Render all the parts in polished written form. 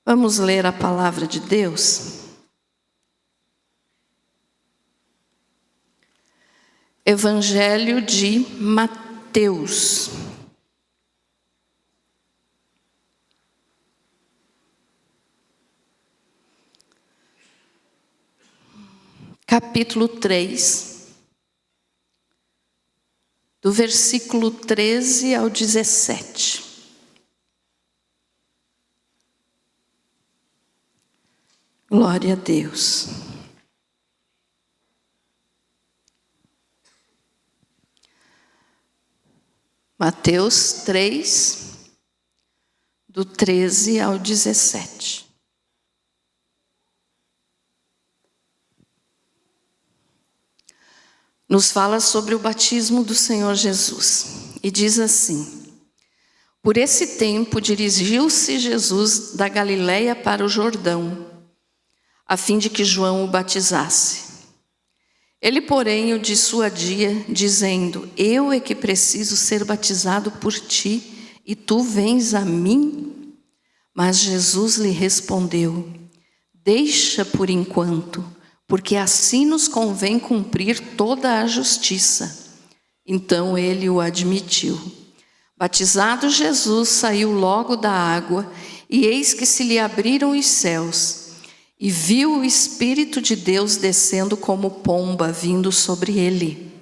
Vamos ler a palavra de Deus? Evangelho de Mateus. Capítulo 3, do versículo 13 ao 17. Glória a Deus. Mateus 3, do 13 ao 17. Nos fala sobre o batismo do Senhor Jesus. E diz assim: Por esse tempo dirigiu-se Jesus da Galileia para o Jordão, a fim de que João o batizasse. Ele, porém, o dissuadia, dizendo: Eu é que preciso ser batizado por ti, e tu vens a mim? Mas Jesus lhe respondeu: Deixa por enquanto, porque assim nos convém cumprir toda a justiça. Então ele o admitiu. Batizado Jesus, saiu logo da água, e eis que se lhe abriram os céus, e viu o Espírito de Deus descendo como pomba, vindo sobre ele.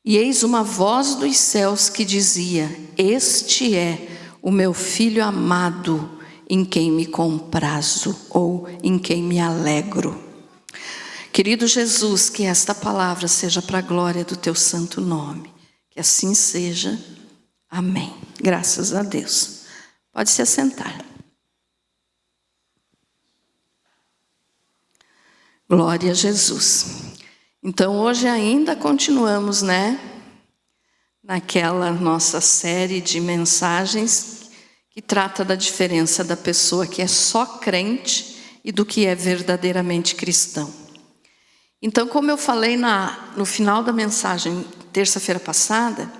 E eis uma voz dos céus que dizia: Este é o meu Filho amado, em quem me comprazo, ou em quem me alegro. Querido Jesus, que esta palavra seja para a glória do teu santo nome. Que assim seja. Amém. Graças a Deus. Pode se assentar. Glória a Jesus. Então hoje ainda continuamos, naquela nossa série de mensagens que trata da diferença da pessoa que é só crente e do que é verdadeiramente cristão. Então, como eu falei no final da mensagem, terça-feira passada,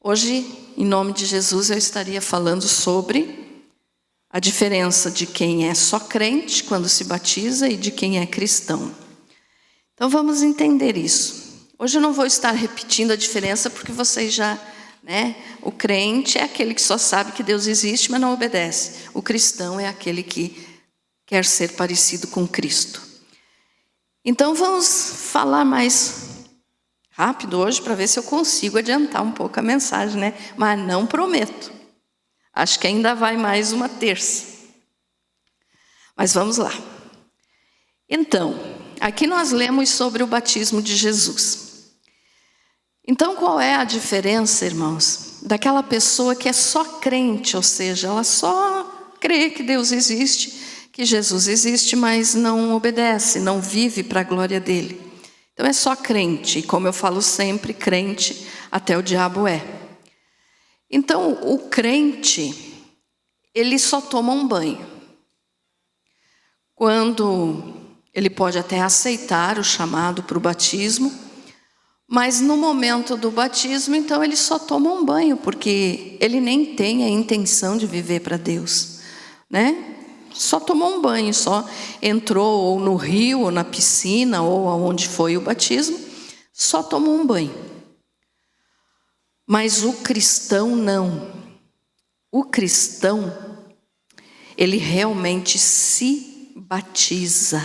hoje, em nome de Jesus, eu estaria falando sobre a diferença de quem é só crente quando se batiza e de quem é cristão. Então, vamos entender isso. Hoje eu não vou estar repetindo a diferença porque vocês já, o crente é aquele que só sabe que Deus existe, mas não obedece. O cristão é aquele que quer ser parecido com Cristo. Então vamos falar mais rápido hoje para ver se eu consigo adiantar um pouco a mensagem, Mas não prometo. Acho que ainda vai mais uma terça. Mas vamos lá. Então, aqui nós lemos sobre o batismo de Jesus. Então, qual é a diferença, irmãos, daquela pessoa que é só crente, ou seja, ela só crê que Deus existe, que Jesus existe, mas não obedece, não vive para a glória dele. Então é só crente, e como eu falo sempre, crente até o diabo é. Então o crente, ele só toma um banho. Quando ele pode até aceitar o chamado para o batismo, mas no momento do batismo, então ele só toma um banho, porque ele nem tem a intenção de viver para Deus, Só tomou um banho, só entrou ou no rio, ou na piscina, ou aonde foi o batismo, só tomou um banho. Mas o cristão não. O cristão, ele realmente se batiza.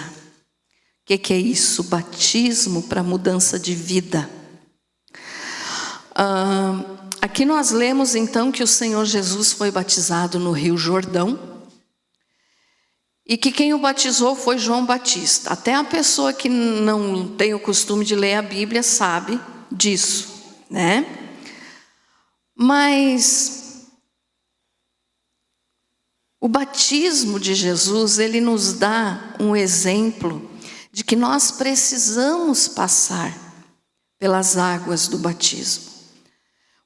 O que é isso? Batismo para mudança de vida. Aqui nós lemos então que o Senhor Jesus foi batizado no Rio Jordão, e que quem o batizou foi João Batista. Até a pessoa que não tem o costume de ler a Bíblia sabe disso, Mas o batismo de Jesus, ele nos dá um exemplo de que nós precisamos passar pelas águas do batismo.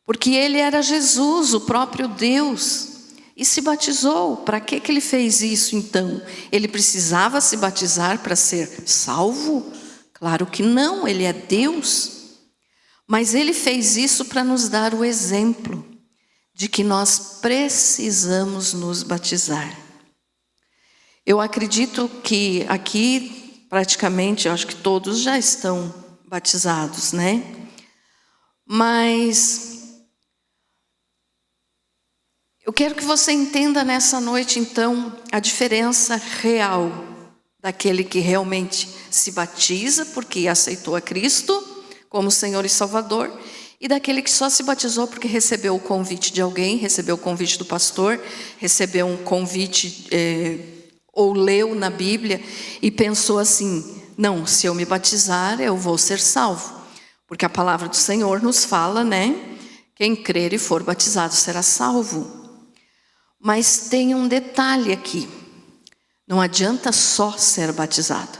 Porque ele era Jesus, o próprio Deus, e se batizou. Para que ele fez isso então? Ele precisava se batizar para ser salvo? Claro que não, ele é Deus. Mas ele fez isso para nos dar o exemplo de que nós precisamos nos batizar. Eu acredito que aqui, praticamente, eu acho que todos já estão batizados, né? Mas eu quero que você entenda nessa noite, então, a diferença real daquele que realmente se batiza porque aceitou a Cristo como Senhor e Salvador, e daquele que só se batizou porque recebeu o convite de alguém, recebeu o convite do pastor, recebeu um convite ou leu na Bíblia e pensou assim: não, se eu me batizar eu vou ser salvo, porque a palavra do Senhor nos fala, né? Quem crer e for batizado será salvo. Mas tem um detalhe aqui: não adianta só ser batizado,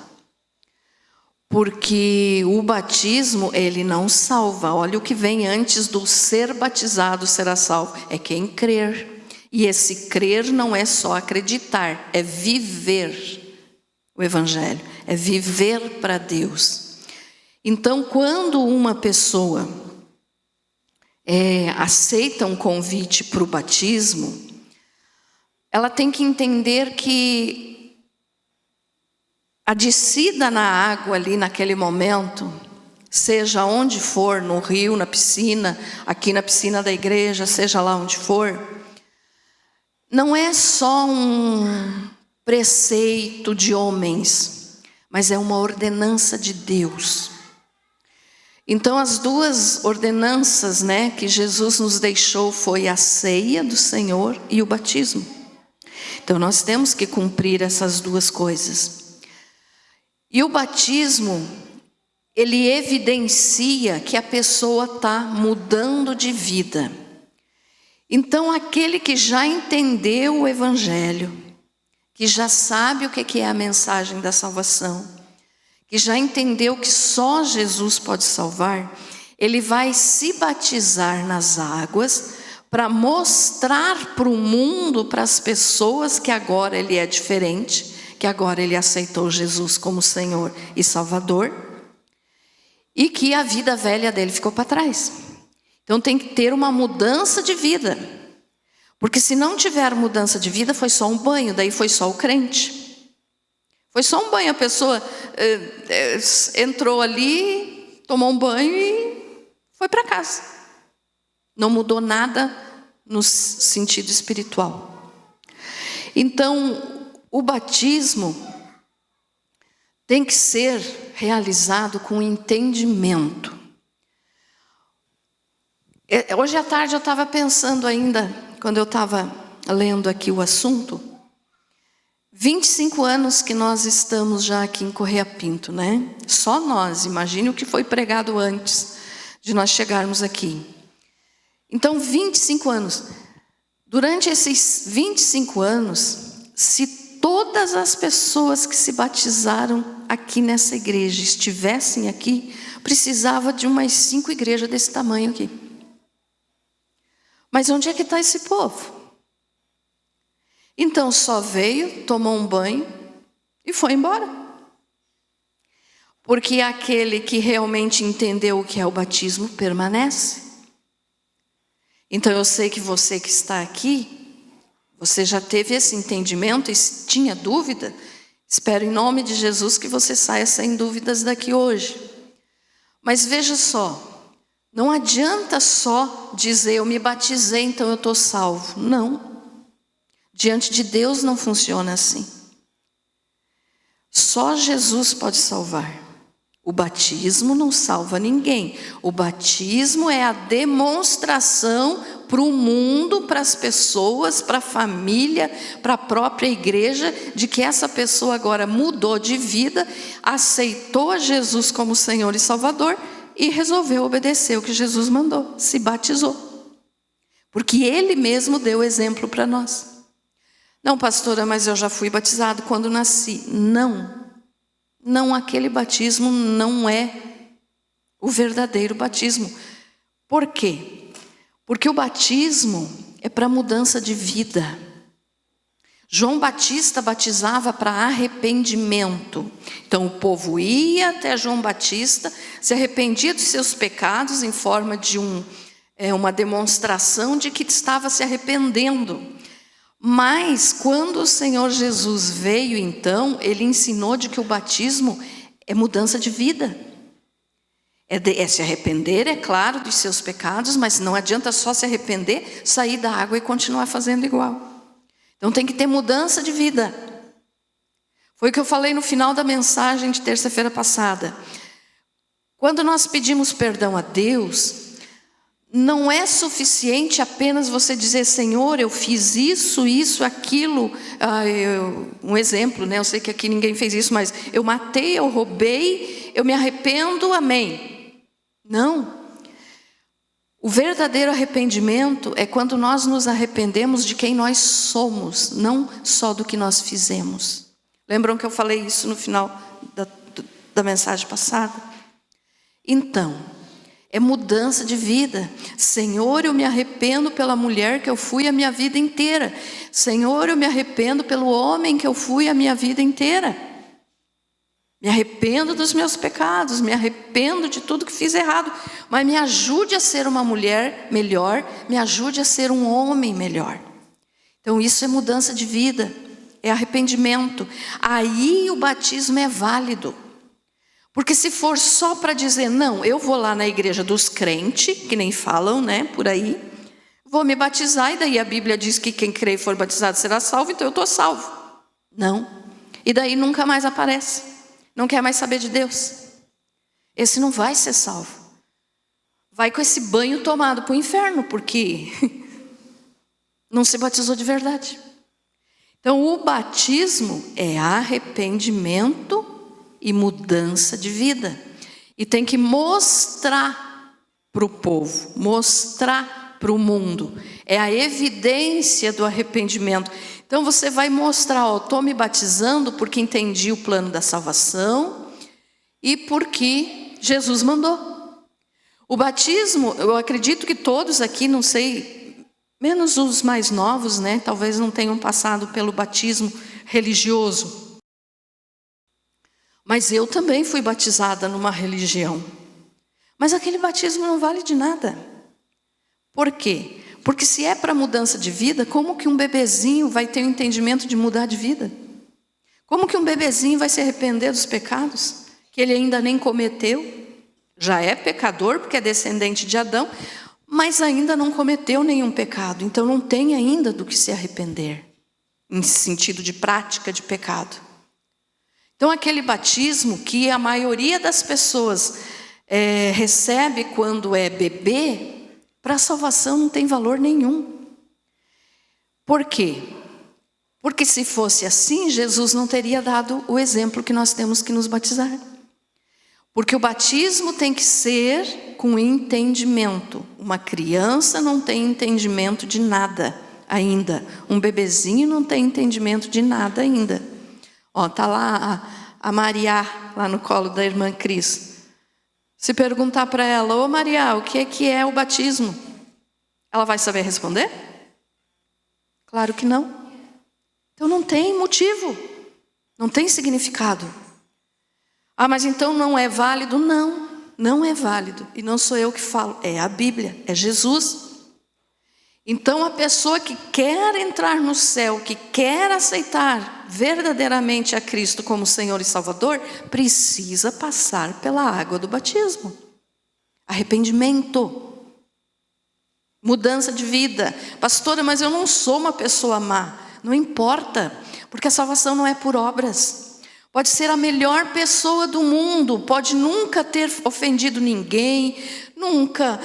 porque o batismo, ele não salva. Olha o que vem antes do ser batizado será salvo, é quem crer. E esse crer não é só acreditar, é viver o Evangelho, é viver para Deus. Então, quando uma pessoa aceita um convite para o batismo, ela tem que entender que a descida na água ali naquele momento, seja onde for, no rio, na piscina, aqui na piscina da igreja, seja lá onde for, não é só um preceito de homens, mas é uma ordenança de Deus. Então as duas ordenanças, né, que Jesus nos deixou foi a ceia do Senhor e o batismo. Então nós temos que cumprir essas duas coisas. E o batismo, ele evidencia que a pessoa está mudando de vida. Então aquele que já entendeu o Evangelho, que já sabe o que é a mensagem da salvação, que já entendeu que só Jesus pode salvar, ele vai se batizar nas águas para mostrar para o mundo, para as pessoas, que agora ele é diferente, que agora ele aceitou Jesus como Senhor e Salvador, e que a vida velha dele ficou para trás. Então tem que ter uma mudança de vida, porque se não tiver mudança de vida, foi só um banho, daí foi só o crente. Foi só um banho, a pessoa entrou ali, tomou um banho e foi para casa. Não mudou nada no sentido espiritual. Então, o batismo tem que ser realizado com entendimento. Hoje à tarde eu estava pensando ainda, quando eu estava lendo aqui o assunto, 25 anos que nós estamos já aqui em Correia Pinto, né? Só nós, imagine o que foi pregado antes de nós chegarmos aqui. Então, 25 anos. Durante esses 25 anos, se todas as pessoas que se batizaram aqui nessa igreja estivessem aqui, precisava de umas 5 igrejas desse tamanho aqui. Mas onde é que está esse povo? Então só veio, tomou um banho e foi embora. Porque aquele que realmente entendeu o que é o batismo permanece. Então eu sei que você que está aqui, você já teve esse entendimento e se tinha dúvida, espero em nome de Jesus que você saia sem dúvidas daqui hoje. Mas veja só, não adianta só dizer eu me batizei, então eu estou salvo. Não. Diante de Deus não funciona assim. Só Jesus pode salvar. O batismo não salva ninguém. O batismo é a demonstração para o mundo, para as pessoas, para a família, para a própria igreja, de que essa pessoa agora mudou de vida, aceitou a Jesus como Senhor e Salvador e resolveu obedecer o que Jesus mandou, se batizou. Porque Ele mesmo deu exemplo para nós. Não, pastora, mas eu já fui batizado quando nasci. Não, aquele batismo não é o verdadeiro batismo. Por quê? Porque o batismo é para mudança de vida. João Batista batizava para arrependimento. Então o povo ia até João Batista, se arrependia dos seus pecados em forma de uma demonstração de que estava se arrependendo. Mas quando o Senhor Jesus veio, então, Ele ensinou de que o batismo é mudança de vida. É se arrepender, é claro, dos seus pecados, mas não adianta só se arrepender, sair da água e continuar fazendo igual. Então tem que ter mudança de vida. Foi o que eu falei no final da mensagem de terça-feira passada. Quando nós pedimos perdão a Deus, não é suficiente apenas você dizer: Senhor, eu fiz isso, aquilo. Um exemplo, né? Eu sei que aqui ninguém fez isso, mas eu matei, eu roubei, eu me arrependo, amém. Não. O verdadeiro arrependimento é quando nós nos arrependemos de quem nós somos, não só do que nós fizemos. Lembram que eu falei isso no final da mensagem passada? Então, é mudança de vida. Senhor, eu me arrependo pela mulher que eu fui a minha vida inteira. Senhor, eu me arrependo pelo homem que eu fui a minha vida inteira. Me arrependo dos meus pecados, me arrependo de tudo que fiz errado. Mas me ajude a ser uma mulher melhor, me ajude a ser um homem melhor. Então isso é mudança de vida, é arrependimento. Aí o batismo é válido. Porque se for só para dizer: não, eu vou lá na igreja dos crentes, que nem falam, né, por aí, vou me batizar, e daí a Bíblia diz que quem crê e for batizado será salvo, então eu estou salvo. Não. E daí nunca mais aparece. Não quer mais saber de Deus. Esse não vai ser salvo. Vai com esse banho tomado para o inferno, porque não se batizou de verdade. Então o batismo é arrependimento e mudança de vida. E tem que mostrar para o povo, mostrar para o mundo. É a evidência do arrependimento. Então você vai mostrar: estou me batizando porque entendi o plano da salvação e porque Jesus mandou. O batismo, eu acredito que todos aqui, não sei, menos os mais novos, né? Talvez não tenham passado pelo batismo religioso. Mas eu também fui batizada numa religião. Mas aquele batismo não vale de nada. Por quê? Porque se é para mudança de vida, como que um bebezinho vai ter o entendimento de mudar de vida? Como que um bebezinho vai se arrepender dos pecados que ele ainda nem cometeu? Já é pecador porque é descendente de Adão, mas ainda não cometeu nenhum pecado. Então não tem ainda do que se arrepender, em sentido de prática de pecado. Então aquele batismo que a maioria das pessoas recebe quando é bebê, para a salvação não tem valor nenhum. Por quê? Porque se fosse assim, Jesus não teria dado o exemplo que nós temos que nos batizar. Porque o batismo tem que ser com entendimento. Uma criança não tem entendimento de nada ainda. Um bebezinho não tem entendimento de nada ainda. Está lá a Maria, lá no colo da irmã Cris. Se perguntar para ela: ô Maria, o que é o batismo? Ela vai saber responder? Claro que não. Então não tem motivo, não tem significado. Mas então não é válido? Não, não é válido. E não sou eu que falo, é a Bíblia, é Jesus. Então a pessoa que quer entrar no céu, que quer aceitar verdadeiramente a Cristo como Senhor e Salvador, precisa passar pela água do batismo. Arrependimento. Mudança de vida. Pastora, mas eu não sou uma pessoa má. Não importa, porque a salvação não é por obras. Pode ser a melhor pessoa do mundo, pode nunca ter ofendido ninguém, nunca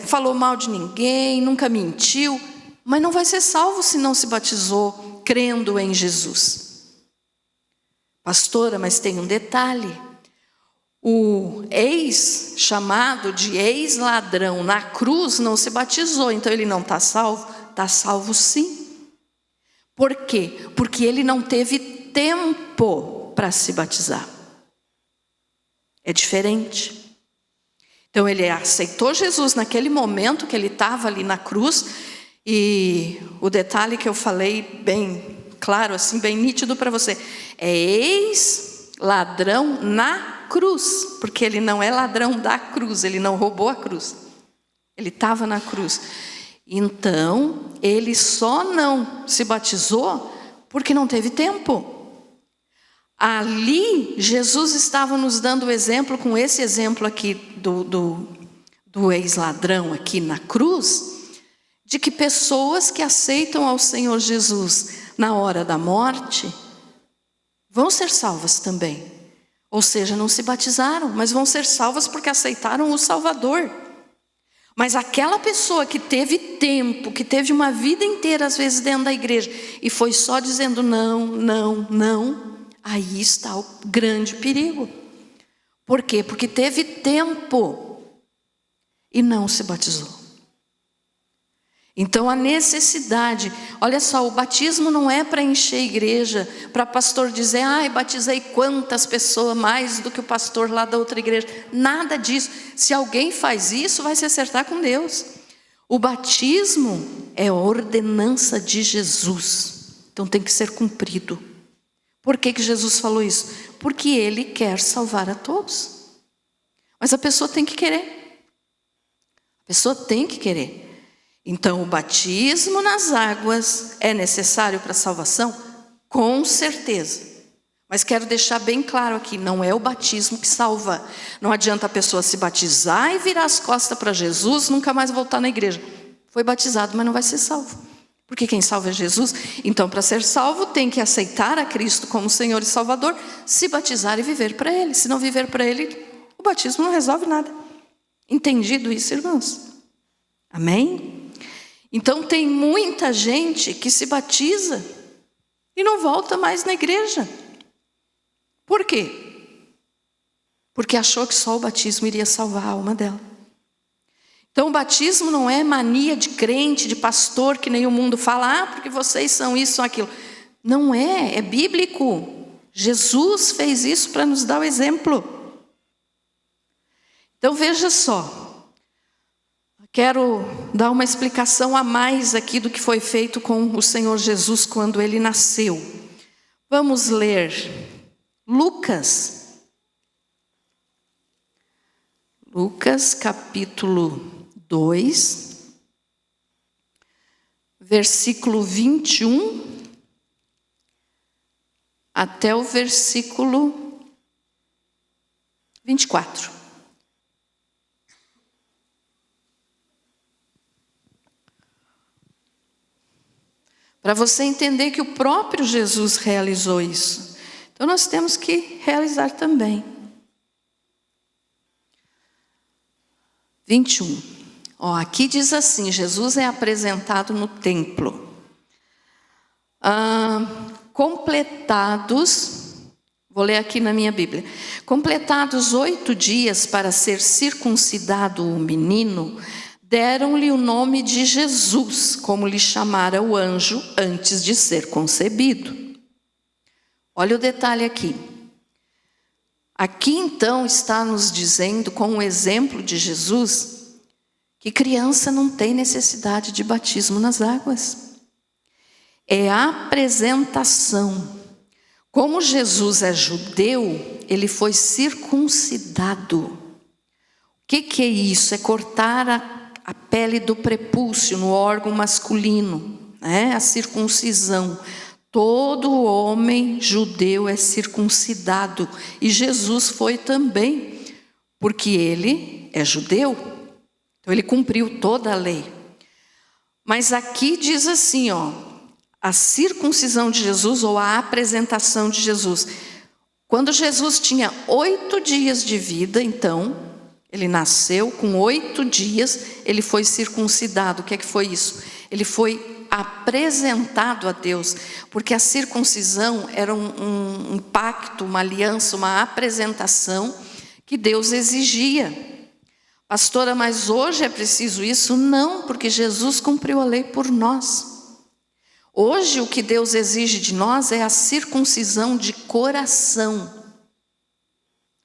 falou mal de ninguém, nunca mentiu, mas não vai ser salvo se não se batizou crendo em Jesus. Pastora, mas tem um detalhe. O chamado de ex-ladrão na cruz não se batizou, então ele não está salvo? Está salvo sim. Por quê? Porque ele não teve tempo para se batizar. É diferente. Então ele aceitou Jesus naquele momento que ele estava ali na cruz, e o detalhe que eu falei bem claro, assim, bem nítido para você, é ex-ladrão na cruz, porque ele não é ladrão da cruz, ele não roubou a cruz, ele estava na cruz. Então, ele só não se batizou porque não teve tempo. Ali, Jesus estava nos dando o exemplo, com esse exemplo aqui do ex-ladrão aqui na cruz, de que pessoas que aceitam ao Senhor Jesus na hora da morte, vão ser salvas também. Ou seja, não se batizaram, mas vão ser salvas porque aceitaram o Salvador. Mas aquela pessoa que teve tempo, que teve uma vida inteira, às vezes, dentro da igreja, e foi só dizendo não, não, não, aí está o grande perigo. Por quê? Porque teve tempo e não se batizou. Então a necessidade, olha só, o batismo não é para encher a igreja, para pastor dizer, batizei quantas pessoas mais do que o pastor lá da outra igreja. Nada disso. Se alguém faz isso, vai se acertar com Deus. O batismo é a ordenança de Jesus. Então tem que ser cumprido. Por que Jesus falou isso? Porque ele quer salvar a todos. Mas a pessoa tem que querer. A pessoa tem que querer. Então, o batismo nas águas é necessário para a salvação? Com certeza. Mas quero deixar bem claro aqui, não é o batismo que salva. Não adianta a pessoa se batizar e virar as costas para Jesus, nunca mais voltar na igreja. Foi batizado, mas não vai ser salvo. Porque quem salva é Jesus. Então, para ser salvo, tem que aceitar a Cristo como Senhor e Salvador, se batizar e viver para Ele. Se não viver para Ele, o batismo não resolve nada. Entendido isso, irmãos? Amém? Então tem muita gente que se batiza e não volta mais na igreja. Por quê? Porque achou que só o batismo iria salvar a alma dela. Então o batismo não é mania de crente, de pastor, que nem o mundo fala, porque vocês são isso, são aquilo. Não é, é bíblico. Jesus fez isso para nos dar o exemplo. Então veja só. Quero dar uma explicação a mais aqui do que foi feito com o Senhor Jesus quando ele nasceu. Vamos ler Lucas. Lucas capítulo 2, versículo 21 até o versículo 24. Para você entender que o próprio Jesus realizou isso. Então nós temos que realizar também. 21. Aqui diz assim, Jesus é apresentado no templo. Completados, vou ler aqui na minha Bíblia. Completados 8 dias para ser circuncidado o menino, deram-lhe o nome de Jesus, como lhe chamara o anjo antes de ser concebido. Olha o detalhe aqui. Aqui então está nos dizendo, com o exemplo de Jesus, que criança não tem necessidade de batismo nas águas. É a apresentação. Como Jesus é judeu, ele foi circuncidado. O que é isso? É cortar a pele do prepúcio no órgão masculino, né? A circuncisão. Todo homem judeu é circuncidado, e Jesus foi também, porque ele é judeu, então ele cumpriu toda a lei. Mas aqui diz assim, a circuncisão de Jesus, ou a apresentação de Jesus. Quando Jesus tinha 8 dias de vida, então, ele nasceu com 8 dias, ele foi circuncidado. O que é que foi isso? Ele foi apresentado a Deus, porque a circuncisão era um pacto, uma aliança, uma apresentação que Deus exigia. Pastora, mas hoje é preciso isso? Não, porque Jesus cumpriu a lei por nós. Hoje o que Deus exige de nós é a circuncisão de coração.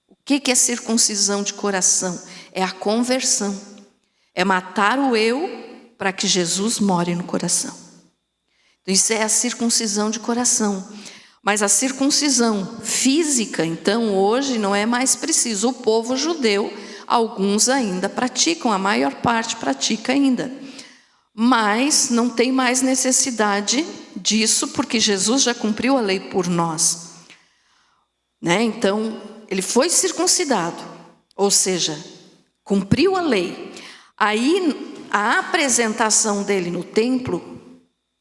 O que é circuncisão de coração? É a conversão. É matar o eu para que Jesus more no coração. Então, isso é a circuncisão de coração. Mas a circuncisão física, então, hoje não é mais preciso. O povo judeu, alguns ainda praticam, a maior parte pratica ainda. Mas não tem mais necessidade disso, porque Jesus já cumpriu a lei por nós, né? Então, ele foi circuncidado, ou seja, cumpriu a lei. Aí, a apresentação dele no templo,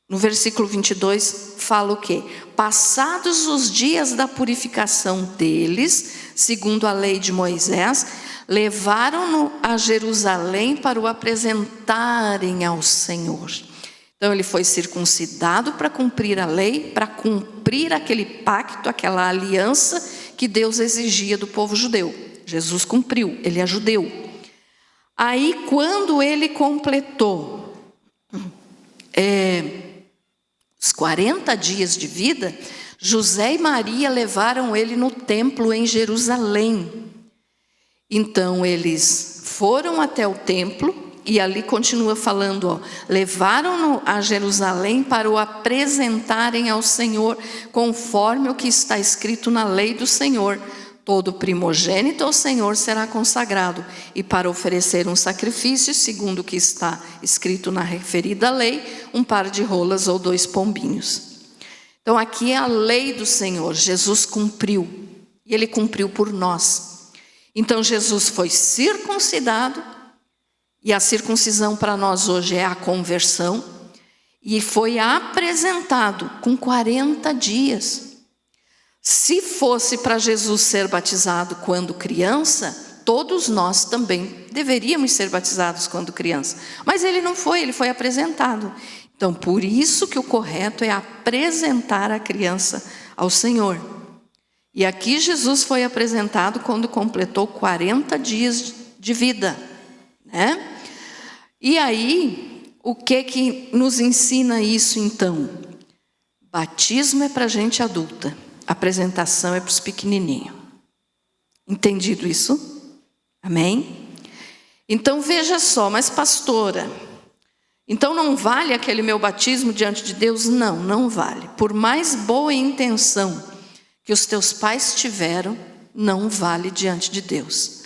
no versículo 22, fala o quê? Passados os dias da purificação deles, segundo a lei de Moisés, levaram-no a Jerusalém para o apresentarem ao Senhor. Então ele foi circuncidado para cumprir a lei, para cumprir aquele pacto, aquela aliança que Deus exigia do povo judeu. Jesus cumpriu, ele é judeu. Aí quando ele completou os 40 dias de vida, José e Maria levaram ele no templo em Jerusalém. Então eles foram até o templo, e ali continua falando, levaram-no a Jerusalém para o apresentarem ao Senhor, conforme o que está escrito na lei do Senhor. Todo primogênito ao Senhor será consagrado, e para oferecer um sacrifício, segundo o que está escrito na referida lei, um par de rolas ou 2 pombinhos. Então aqui é a lei do Senhor, Jesus cumpriu, e ele cumpriu por nós. Então Jesus foi circuncidado, e a circuncisão para nós hoje é a conversão, e foi apresentado com 40 dias. Se fosse para Jesus ser batizado quando criança, todos nós também deveríamos ser batizados quando criança. Mas ele não foi, ele foi apresentado. Então, por isso que o correto é apresentar a criança ao Senhor. E aqui Jesus foi apresentado quando completou 40 dias de vida, né? E aí, o que nos ensina isso então? Batismo é para gente adulta, apresentação é para os pequenininhos. Entendido isso? Amém? Então veja só, mas pastora, então não vale aquele meu batismo diante de Deus? Não, não vale. Por mais boa intenção que os teus pais tiveram, não vale diante de Deus,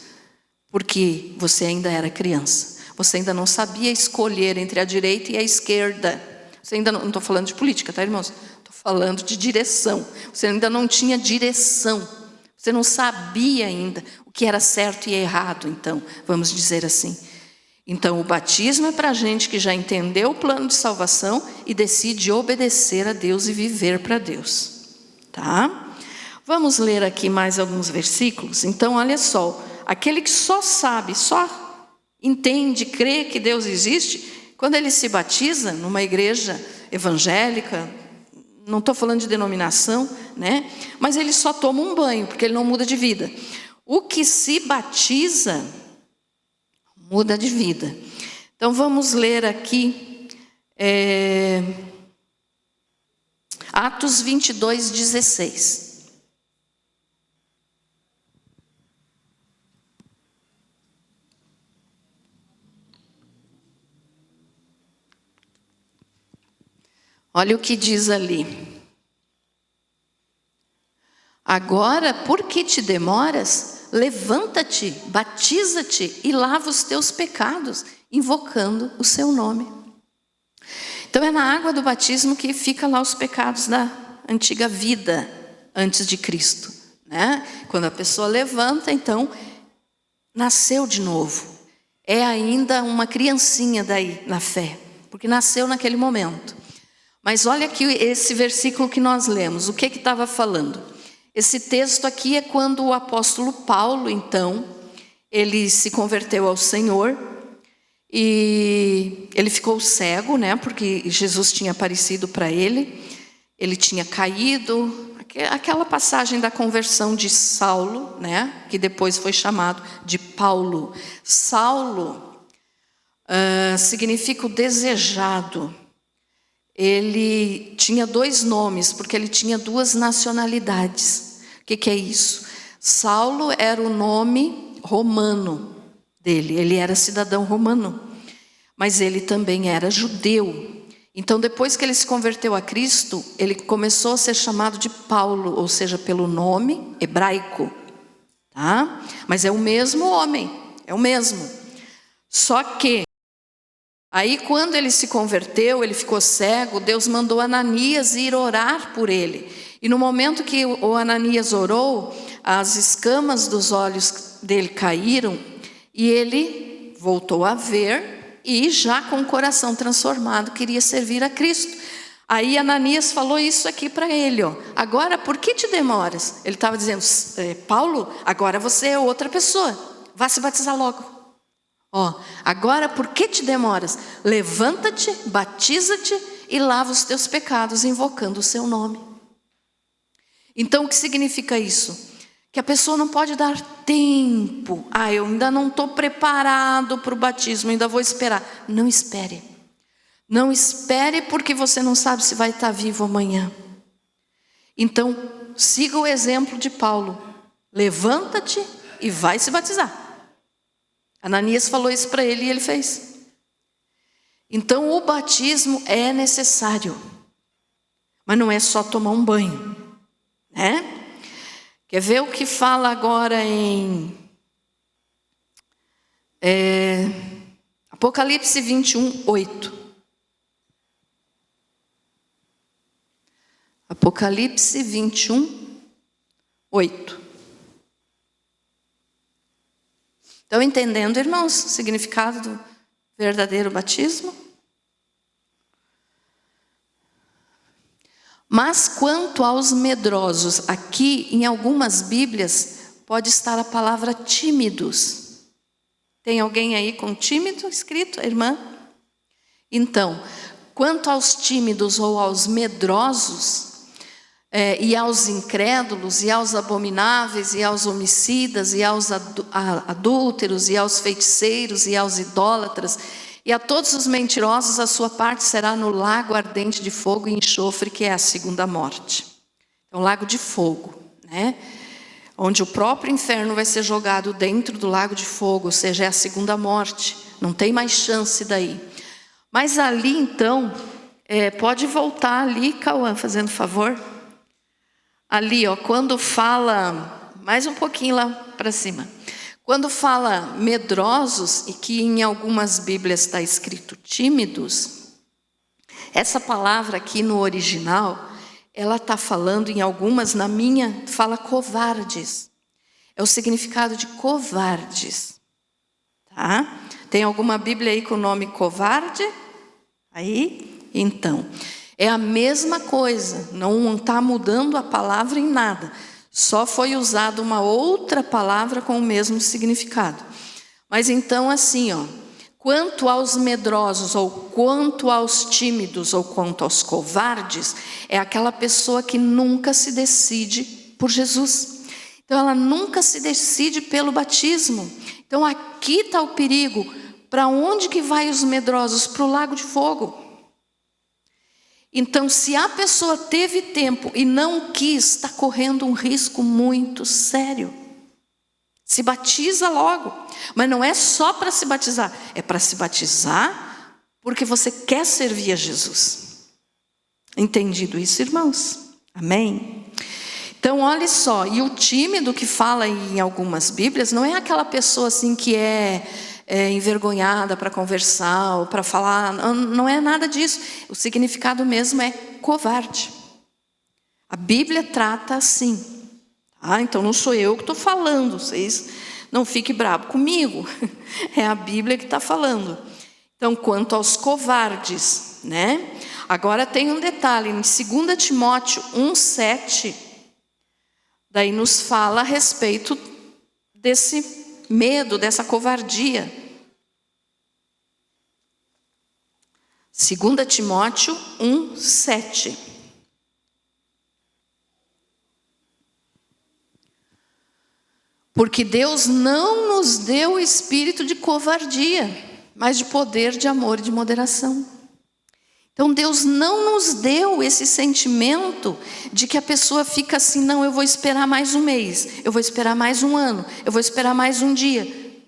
porque você ainda era criança, você ainda não sabia escolher entre a direita e a esquerda, você ainda não estou falando de política, tá, irmãos? Estou falando de direção, você ainda não tinha direção, você não sabia ainda o que era certo e errado, então, vamos dizer assim. Então o batismo é para a gente que já entendeu o plano de salvação e decide obedecer a Deus e viver para Deus, tá? Vamos ler aqui mais alguns versículos. Então, olha só, aquele que só sabe, só entende, crê que Deus existe, quando ele se batiza numa igreja evangélica, não estou falando de denominação, né? Mas ele só toma um banho, porque ele não muda de vida. O que se batiza, muda de vida. Então, vamos ler aqui, Atos 22, 16. Olha o que diz ali. Agora, por que te demoras? Levanta-te, batiza-te e lava os teus pecados, invocando o seu nome. Então é na água do batismo que fica lá os pecados da antiga vida antes de Cristo, né? Quando a pessoa levanta, então nasceu de novo. É ainda uma criancinha daí na fé, porque nasceu naquele momento. Mas olha aqui esse versículo que nós lemos, o que estava falando? Esse texto aqui é quando o apóstolo Paulo, então, ele se converteu ao Senhor e ele ficou cego, né? Porque Jesus tinha aparecido para ele, ele tinha caído, aquela passagem da conversão de Saulo, né? Que depois foi chamado de Paulo. Saulo significa o desejado. Ele tinha 2 nomes, porque ele tinha 2 nacionalidades. O que é isso? Saulo era o nome romano dele, ele era cidadão romano, mas ele também era judeu. Então, depois que ele se converteu a Cristo, ele começou a ser chamado de Paulo, ou seja, pelo nome hebraico, tá? Mas é o mesmo homem, é o mesmo. Só que Aí quando ele se converteu, ele ficou cego, Deus mandou Ananias ir orar por ele. E no momento que o Ananias orou, as escamas dos olhos dele caíram e ele voltou a ver e já com o coração transformado queria servir a Cristo. Aí Ananias falou isso aqui para ele, ó. Agora, por que te demoras? Ele estava dizendo, Paulo, agora você é outra pessoa, vá se batizar logo. Ó, agora por que te demoras? Levanta-te, batiza-te e lava os teus pecados, invocando o seu nome. Então o que significa isso? Que a pessoa não pode dar tempo. Eu ainda não estou preparado para o batismo, ainda vou esperar. Não espere. Não espere porque você não sabe se vai estar vivo amanhã. Então, siga o exemplo de Paulo. Levanta-te e vai se batizar. Ananias falou isso para ele e ele fez. Então, o batismo é necessário. Mas não é só tomar um banho, né? Quer ver o que fala agora em Apocalipse 21, 8. Apocalipse 21, 8. Estão entendendo, irmãos, o significado do verdadeiro batismo? Mas quanto aos medrosos, aqui em algumas Bíblias pode estar a palavra tímidos. Tem alguém aí com tímido escrito, irmã? Então, quanto aos tímidos ou aos medrosos, e aos incrédulos, e aos abomináveis, e aos homicidas, e aos adúlteros, e aos feiticeiros, e aos idólatras, e a todos os mentirosos, a sua parte será no lago ardente de fogo e enxofre, que é a segunda morte. É um lago de fogo, né? Onde o próprio inferno vai ser jogado dentro do lago de fogo, ou seja, é a segunda morte. Não tem mais chance daí. Mas ali, então, pode voltar ali, Cauã, fazendo favor. Ali, ó, quando fala, mais um pouquinho lá para cima. Quando fala medrosos, e que em algumas Bíblias está escrito tímidos, essa palavra aqui no original, ela está falando em algumas, na minha, fala covardes. É o significado de covardes. Tá? Tem alguma Bíblia aí com o nome covarde? Aí? Então, é a mesma coisa, não está mudando a palavra em nada. Só foi usada uma outra palavra com o mesmo significado. Mas então assim, ó, quanto aos medrosos, ou quanto aos tímidos, ou quanto aos covardes, é aquela pessoa que nunca se decide por Jesus. Então ela nunca se decide pelo batismo. Então aqui está o perigo. Para onde que vai os medrosos? Para o lago de fogo. Então, se a pessoa teve tempo e não quis, está correndo um risco muito sério. Se batiza logo. Mas não é só para se batizar. É para se batizar porque você quer servir a Jesus. Entendido isso, irmãos? Amém? Então, olha só. E o tímido que fala em algumas Bíblias não é aquela pessoa assim que é envergonhada para conversar ou para falar, não é nada disso. O significado mesmo é covarde. A Bíblia trata assim. Então não sou eu que estou falando, vocês não fiquem bravos comigo. É a Bíblia que está falando. Então, quanto aos covardes, né? Agora tem um detalhe, em 2 Timóteo 1,7, daí nos fala a respeito desse medo, dessa covardia. 2 Timóteo 1,7. Porque Deus não nos deu o espírito de covardia, mas de poder, de amor e de moderação. Então Deus não nos deu esse sentimento de que a pessoa fica assim, não, eu vou esperar mais um mês, eu vou esperar mais um ano, eu vou esperar mais um dia.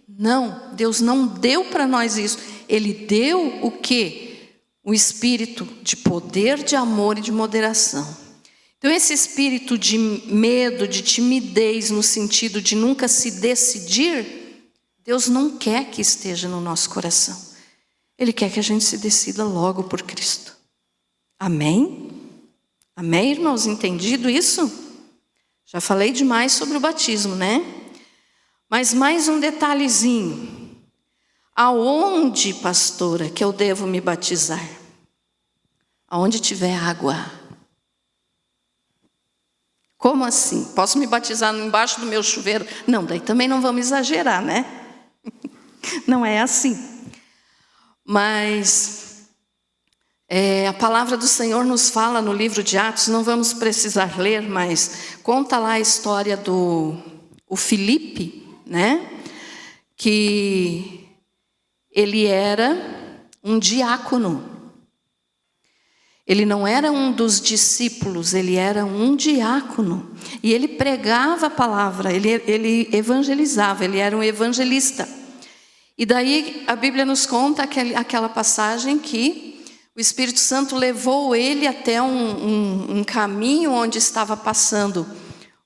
Não, Deus não deu para nós isso. Ele deu o quê? O espírito de poder, de amor e de moderação. Então esse espírito de medo, de timidez, no sentido de nunca se decidir, Deus não quer que esteja no nosso coração. Ele quer que a gente se decida logo por Cristo. Amém? Amém, irmãos? Entendido isso? Já falei demais sobre o batismo, né? Mas mais um detalhezinho. Aonde, pastora, que eu devo me batizar? Aonde tiver água. Como assim? Posso me batizar embaixo do meu chuveiro? Não, daí também não vamos exagerar, né? Não é assim. Mas a palavra do Senhor nos fala no livro de Atos, não vamos precisar ler, mas conta lá a história do Filipe, né? Que ele era um diácono. Ele não era um dos discípulos, ele era um diácono. E ele pregava a palavra, ele evangelizava, ele era um evangelista. E daí a Bíblia nos conta aquela passagem que o Espírito Santo levou ele até um caminho onde estava passando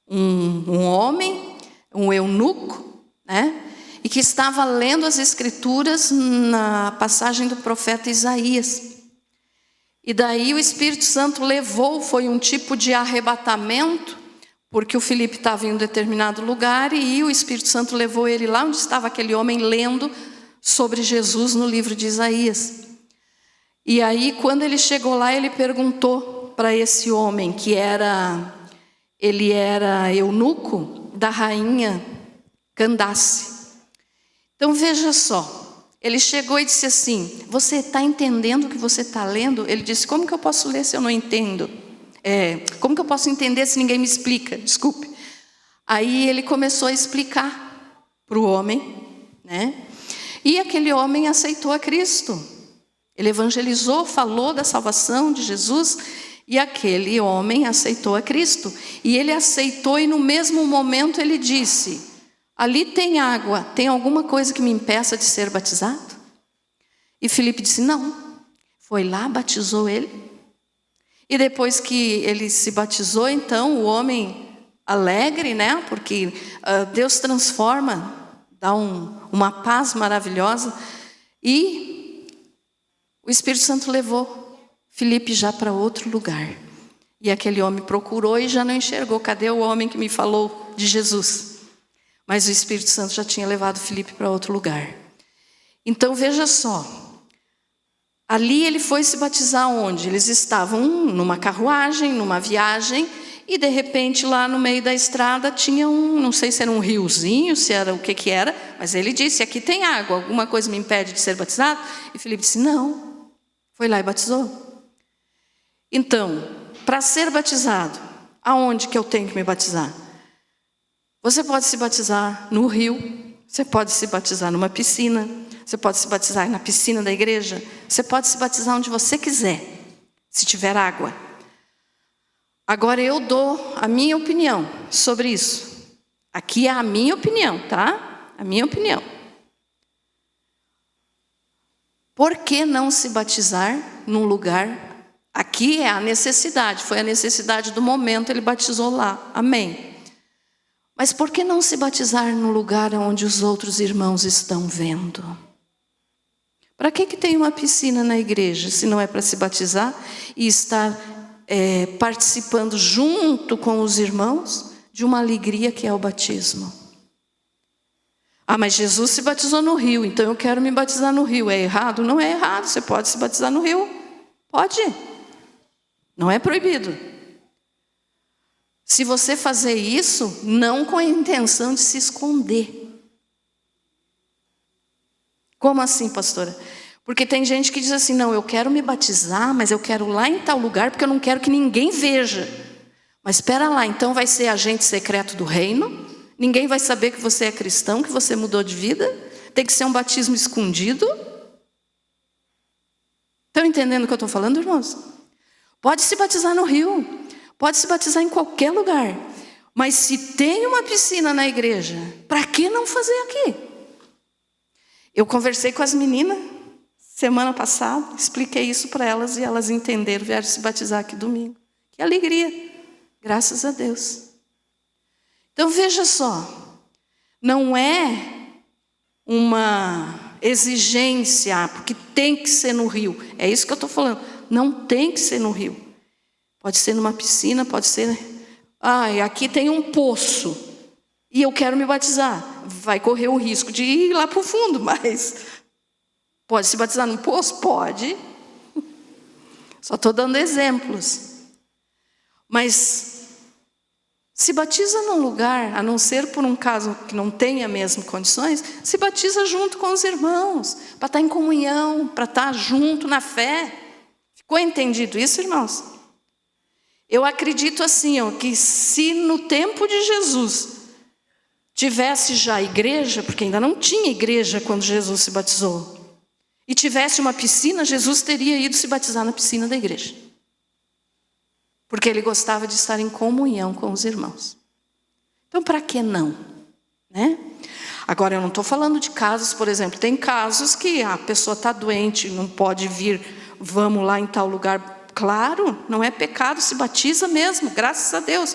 um homem, um eunuco, né? E que estava lendo as Escrituras na passagem do profeta Isaías. E daí o Espírito Santo levou, foi um tipo de arrebatamento, porque o Filipe estava em um determinado lugar e o Espírito Santo levou ele lá onde estava aquele homem lendo sobre Jesus no livro de Isaías. E aí quando ele chegou lá, ele perguntou para esse homem ele era eunuco da rainha Candace. Então veja só. Ele chegou e disse assim, você está entendendo o que você está lendo? Ele disse, como que eu posso ler se eu não entendo? Como que eu posso entender se ninguém me explica? Desculpe. Aí ele começou a explicar para o homem, né? E aquele homem aceitou a Cristo. Ele evangelizou, falou da salvação de Jesus, e aquele homem aceitou a Cristo. E ele aceitou e no mesmo momento ele disse, ali tem água, tem alguma coisa que me impeça de ser batizado? E Filipe disse, não. Foi lá, batizou ele. E depois que ele se batizou, então, o homem alegre, né? Porque Deus transforma, dá uma paz maravilhosa. E o Espírito Santo levou Filipe já para outro lugar. E aquele homem procurou e já não enxergou. Cadê o homem que me falou de Jesus? Mas o Espírito Santo já tinha levado Filipe para outro lugar. Então veja só. Ali ele foi se batizar onde? Eles estavam numa carruagem, numa viagem. E de repente lá no meio da estrada tinha não sei se era um riozinho, se era o que era. Mas ele disse, aqui tem água, alguma coisa me impede de ser batizado? E Filipe disse, não. Foi lá e batizou. Então, para ser batizado, aonde que eu tenho que me batizar? Você pode se batizar no rio, você pode se batizar numa piscina, você pode se batizar na piscina da igreja, você pode se batizar onde você quiser, se tiver água. Agora eu dou a minha opinião sobre isso. Aqui é a minha opinião, tá? A minha opinião. Por que não se batizar num lugar? Aqui é a necessidade, foi a necessidade do momento, ele batizou lá, amém. Mas por que não se batizar no lugar onde os outros irmãos estão vendo? Para que tem uma piscina na igreja, se não é para se batizar e estar participando junto com os irmãos de uma alegria que é o batismo? Ah, mas Jesus se batizou no rio, então eu quero me batizar no rio. É errado? Não é errado, você pode se batizar no rio. Pode. Não é proibido. Se você fazer isso, não com a intenção de se esconder. Como assim, pastora? Porque tem gente que diz assim, não, eu quero me batizar, mas eu quero lá em tal lugar, porque eu não quero que ninguém veja. Mas espera lá, então vai ser agente secreto do reino? Ninguém vai saber que você é cristão, que você mudou de vida? Tem que ser um batismo escondido? Estão entendendo o que eu estou falando, irmãos? Pode se batizar no rio. Pode se batizar em qualquer lugar. Mas se tem uma piscina na igreja, para que não fazer aqui? Eu conversei com as meninas semana passada, expliquei isso para elas e elas entenderam, vieram se batizar aqui domingo. Que alegria, graças a Deus. Então veja só, não é uma exigência, porque tem que ser no rio. É isso que eu estou falando. Não tem que ser no rio. Pode ser numa piscina, pode ser... aqui tem um poço e eu quero me batizar. Vai correr o risco de ir lá para o fundo, mas... Pode se batizar num poço? Pode. Só estou dando exemplos. Mas se batiza num lugar, a não ser por um caso que não tenha mesmo condições, se batiza junto com os irmãos, para estar em comunhão, para estar junto na fé. Ficou entendido isso, irmãos? Eu acredito assim, que se no tempo de Jesus tivesse já igreja, porque ainda não tinha igreja quando Jesus se batizou, e tivesse uma piscina, Jesus teria ido se batizar na piscina da igreja. Porque ele gostava de estar em comunhão com os irmãos. Então, para que não? Né? Agora, eu não estou falando de casos, por exemplo, tem casos que a pessoa está doente, não pode vir, vamos lá em tal lugar. Claro, não é pecado, se batiza mesmo, graças a Deus.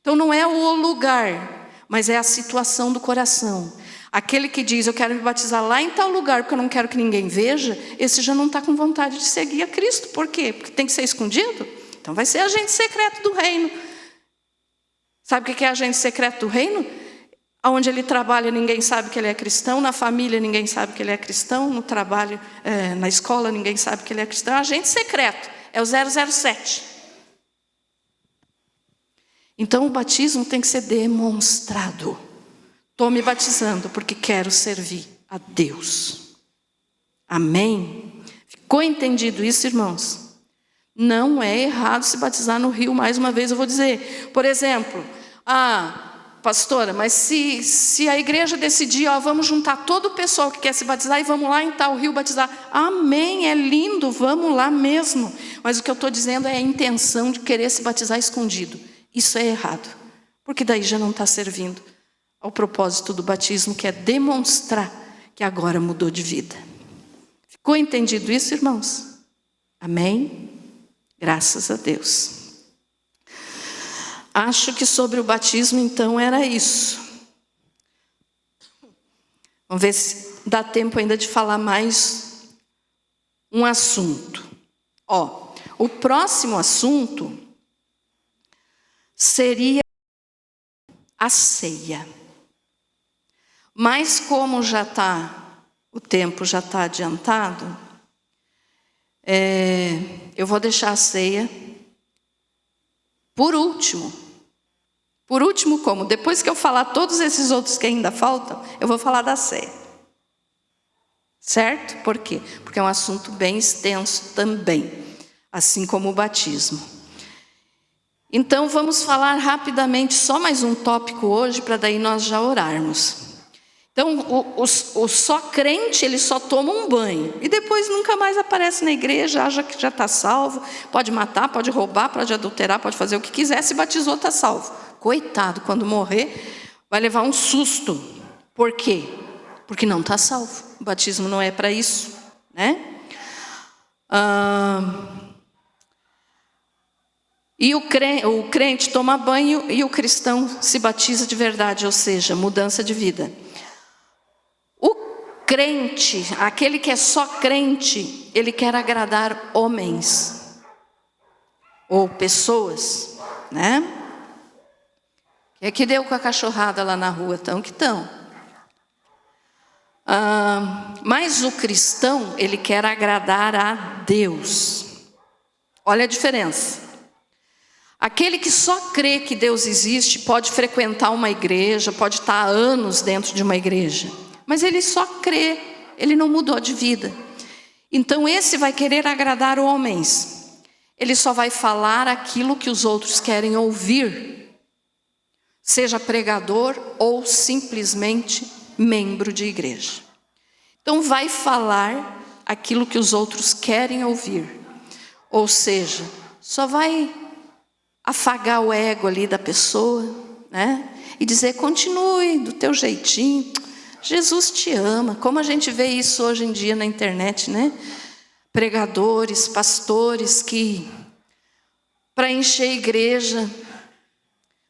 Então, não é o lugar, mas é a situação do coração. Aquele que diz, eu quero me batizar lá em tal lugar, porque eu não quero que ninguém veja, esse já não está com vontade de seguir a Cristo. Por quê? Porque tem que ser escondido? Então vai ser agente secreto do reino. Sabe o que é agente secreto do reino? Onde ele trabalha, ninguém sabe que ele é cristão. Na família, ninguém sabe que ele é cristão. No trabalho, na escola, ninguém sabe que ele é cristão. É agente secreto, é o 007. Então o batismo tem que ser demonstrado. Estou me batizando porque quero servir a Deus. Amém? Ficou entendido isso, irmãos? Não é errado se batizar no rio, mais uma vez eu vou dizer. Por exemplo, pastora, mas se a igreja decidir, vamos juntar todo o pessoal que quer se batizar e vamos lá em tal rio batizar. Amém, é lindo, vamos lá mesmo. Mas o que eu estou dizendo é a intenção de querer se batizar escondido. Isso é errado, porque daí já não está servindo ao propósito do batismo, que é demonstrar que agora mudou de vida. Ficou entendido isso, irmãos? Amém? Graças a Deus. Acho que sobre o batismo, então, era isso. Vamos ver se dá tempo ainda de falar mais um assunto. O próximo assunto seria a ceia. Mas como o tempo já está adiantado, eu vou deixar a ceia por último. Por último como? Depois que eu falar todos esses outros que ainda faltam, eu vou falar da ceia. Certo? Por quê? Porque é um assunto bem extenso também, assim como o batismo. Então vamos falar rapidamente, só mais um tópico hoje, para daí nós já orarmos. Então, o só crente, ele só toma um banho. E depois nunca mais aparece na igreja, acha que já está salvo. Pode matar, pode roubar, pode adulterar, pode fazer o que quiser. Se batizou, está salvo. Coitado, quando morrer, vai levar um susto. Por quê? Porque não está salvo. O batismo não é para isso, né? E o crente toma banho e o cristão se batiza de verdade, ou seja, mudança de vida. O crente, aquele que é só crente, ele quer agradar homens ou pessoas, né? O que deu com a cachorrada lá na rua? Tão que estão. Mas o cristão, ele quer agradar a Deus. Olha a diferença. Aquele que só crê que Deus existe pode frequentar uma igreja, pode estar há anos dentro de uma igreja, mas ele só crê, ele não mudou de vida. Então esse vai querer agradar homens, ele só vai falar aquilo que os outros querem ouvir, seja pregador ou simplesmente membro de igreja. Então vai falar aquilo que os outros querem ouvir, ou seja, só vai afagar o ego ali da pessoa, né? E dizer, continue do teu jeitinho, Jesus te ama. Como a gente vê isso hoje em dia na internet, né? Pregadores, pastores que, para encher a igreja,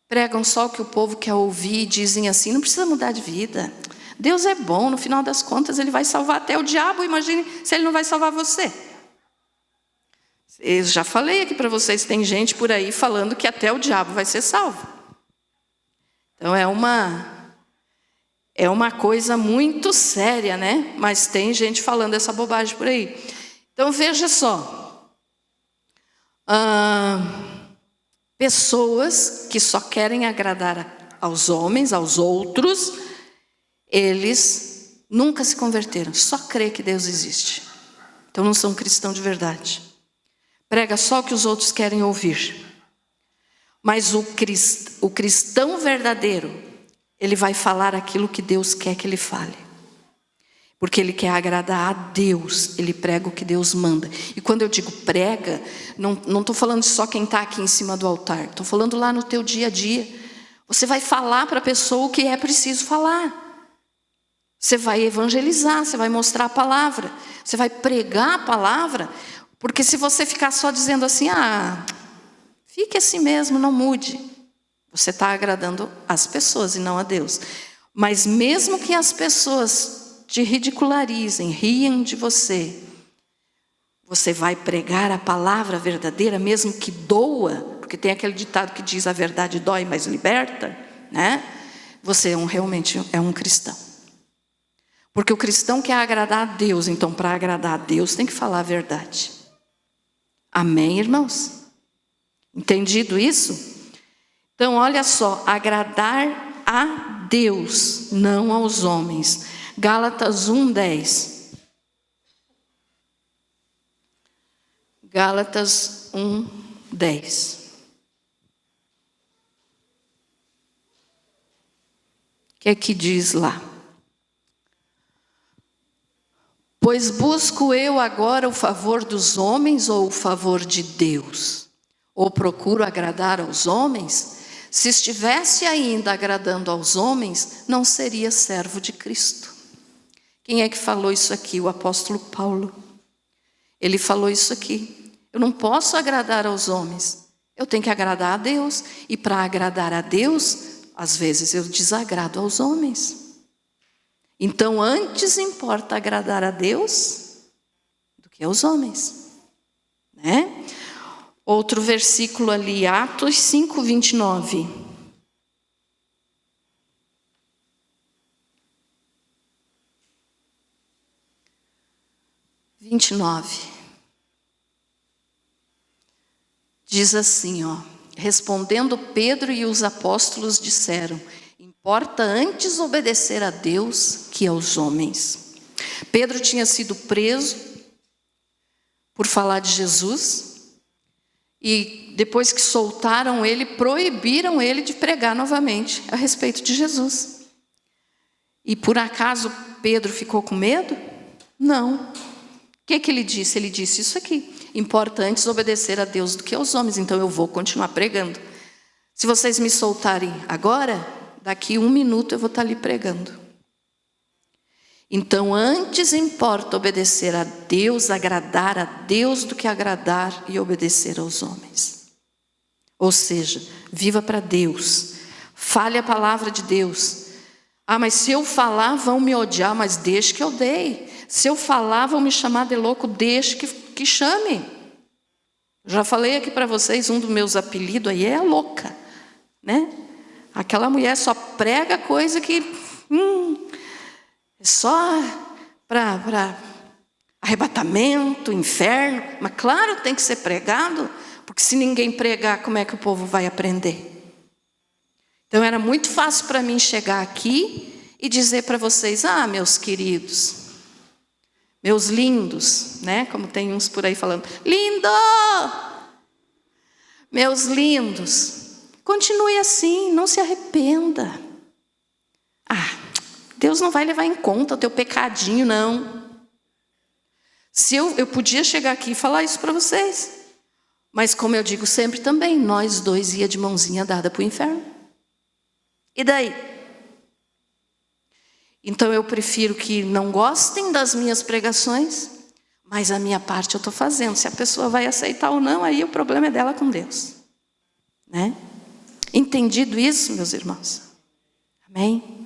pregam só o que o povo quer ouvir, dizem assim, não precisa mudar de vida, Deus é bom, no final das contas Ele vai salvar até o diabo. Imagine se Ele não vai salvar você. Eu já falei aqui para vocês, tem gente por aí falando que até o diabo vai ser salvo. Então é uma coisa muito séria, né? Mas tem gente falando essa bobagem por aí. Então veja só. Pessoas que só querem agradar aos homens, aos outros, eles nunca se converteram. Só crê que Deus existe. Então não são cristãos de verdade. Prega só o que os outros querem ouvir. Mas o cristão verdadeiro, ele vai falar aquilo que Deus quer que ele fale. Porque ele quer agradar a Deus, ele prega o que Deus manda. E quando eu digo prega, não estou falando só quem está aqui em cima do altar. Estou falando lá no teu dia a dia. Você vai falar para a pessoa o que é preciso falar. Você vai evangelizar, você vai mostrar a palavra. Você vai pregar a palavra. Porque se você ficar só dizendo assim, fique assim mesmo, não mude. Você está agradando as pessoas e não a Deus. Mas mesmo que as pessoas te ridicularizem, riem de você, você vai pregar a palavra verdadeira, mesmo que doa, porque tem aquele ditado que diz a verdade dói, mas liberta, né? Você realmente é um cristão. Porque o cristão quer agradar a Deus, então para agradar a Deus tem que falar a verdade. Amém, irmãos? Entendido isso? Então, olha só, agradar a Deus, não aos homens. Gálatas 1:10. Gálatas 1:10. O que é que diz lá? Pois busco eu agora o favor dos homens ou o favor de Deus? Ou procuro agradar aos homens? Se estivesse ainda agradando aos homens, não seria servo de Cristo. Quem é que falou isso aqui? O apóstolo Paulo. Ele falou isso aqui. Eu não posso agradar aos homens. Eu tenho que agradar a Deus. E para agradar a Deus, às vezes eu desagrado aos homens. Então, antes importa agradar a Deus do que aos homens, né? Outro versículo ali, Atos 5:29. Diz assim, respondendo Pedro e os apóstolos disseram: importa antes obedecer a Deus que aos homens. Pedro tinha sido preso por falar de Jesus. E depois que soltaram ele, proibiram ele de pregar novamente a respeito de Jesus. E por acaso Pedro ficou com medo? Não. O que ele disse? Ele disse isso aqui: importa antes obedecer a Deus do que aos homens. Então eu vou continuar pregando. Se vocês me soltarem agora, daqui 1 minuto eu vou estar ali pregando. Então antes importa obedecer a Deus, agradar a Deus, do que agradar e obedecer aos homens. Ou seja, viva para Deus, fale a palavra de Deus. Mas se eu falar vão me odiar, mas deixe que eu odeie. Se eu falar vão me chamar de louco, deixe que chame. Já falei aqui para vocês, um dos meus apelidos aí é a louca, né? Aquela mulher só prega coisa que só para arrebatamento, inferno. Mas claro, tem que ser pregado, porque se ninguém pregar, como é que o povo vai aprender? Então era muito fácil para mim chegar aqui e dizer para vocês: meus queridos, meus lindos, né? Como tem uns por aí falando, lindo! Meus lindos, continue assim, não se arrependa. Deus não vai levar em conta o teu pecadinho, não. Se eu podia chegar aqui e falar isso para vocês. Mas como eu digo sempre também, nós dois ia de mãozinha dada para o inferno. E daí? Então eu prefiro que não gostem das minhas pregações, mas a minha parte eu estou fazendo. Se a pessoa vai aceitar ou não, aí o problema é dela com Deus, né? Entendido isso, meus irmãos? Amém?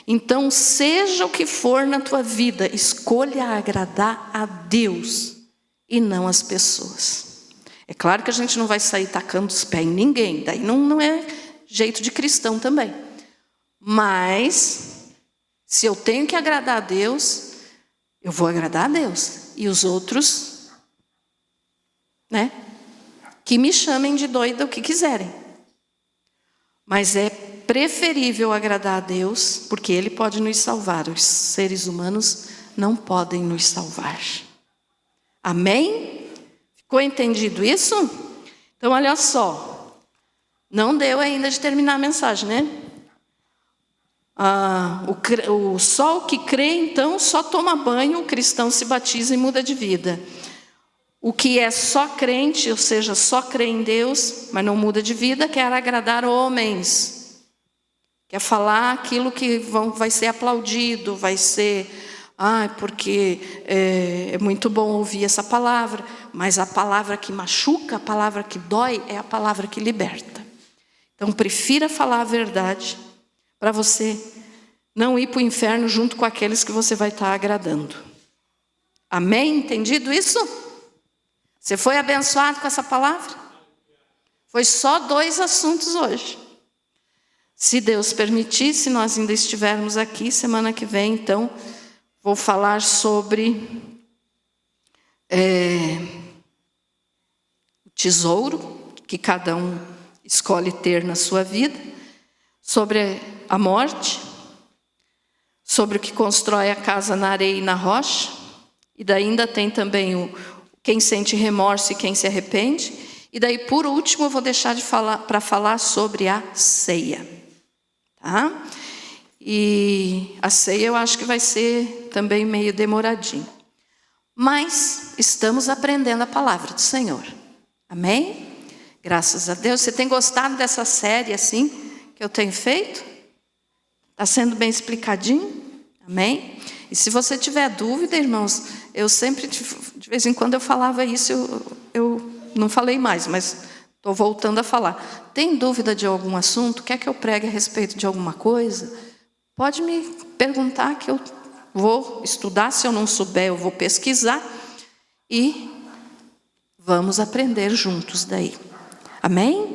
Então, seja o que for na tua vida, escolha agradar a Deus e não as pessoas. É claro que a gente não vai sair tacando os pés em ninguém, daí não é jeito de cristão também. Mas, se eu tenho que agradar a Deus, eu vou agradar a Deus. E os outros, né? Que me chamem de doida o que quiserem. Mas é preferível agradar a Deus, porque Ele pode nos salvar. Os seres humanos não podem nos salvar. Amém? Ficou entendido isso? Então, olha só. Não deu ainda de terminar a mensagem, né? Só o que crê, então, só toma banho, o cristão se batiza e muda de vida. O que é só crente, ou seja, só crê em Deus, mas não muda de vida, quer agradar homens. Quer falar aquilo que vai ser aplaudido, vai ser... porque é muito bom ouvir essa palavra, mas a palavra que machuca, a palavra que dói, é a palavra que liberta. Então, prefira falar a verdade, para você não ir para o inferno junto com aqueles que você vai estar agradando. Amém? Entendido isso? Você foi abençoado com essa palavra? Foi só 2 assuntos hoje. Se Deus permitir, se nós ainda estivermos aqui, semana que vem, então, vou falar sobre o tesouro que cada um escolhe ter na sua vida, sobre a morte, sobre o que constrói a casa na areia e na rocha, e daí ainda tem também quem sente remorso e quem se arrepende, e daí por último eu vou deixar para falar sobre a ceia, tá? E a ceia eu acho que vai ser também meio demoradinho, mas estamos aprendendo a palavra do Senhor, amém? Graças a Deus. Você tem gostado dessa série assim que eu tenho feito? Está sendo bem explicadinho? Amém? E se você tiver dúvida, irmãos, eu sempre, de vez em quando eu falava isso, eu não falei mais, mas estou voltando a falar. Tem dúvida de algum assunto? Quer que eu pregue a respeito de alguma coisa? Pode me perguntar que eu vou estudar. Se eu não souber, eu vou pesquisar e vamos aprender juntos daí. Amém?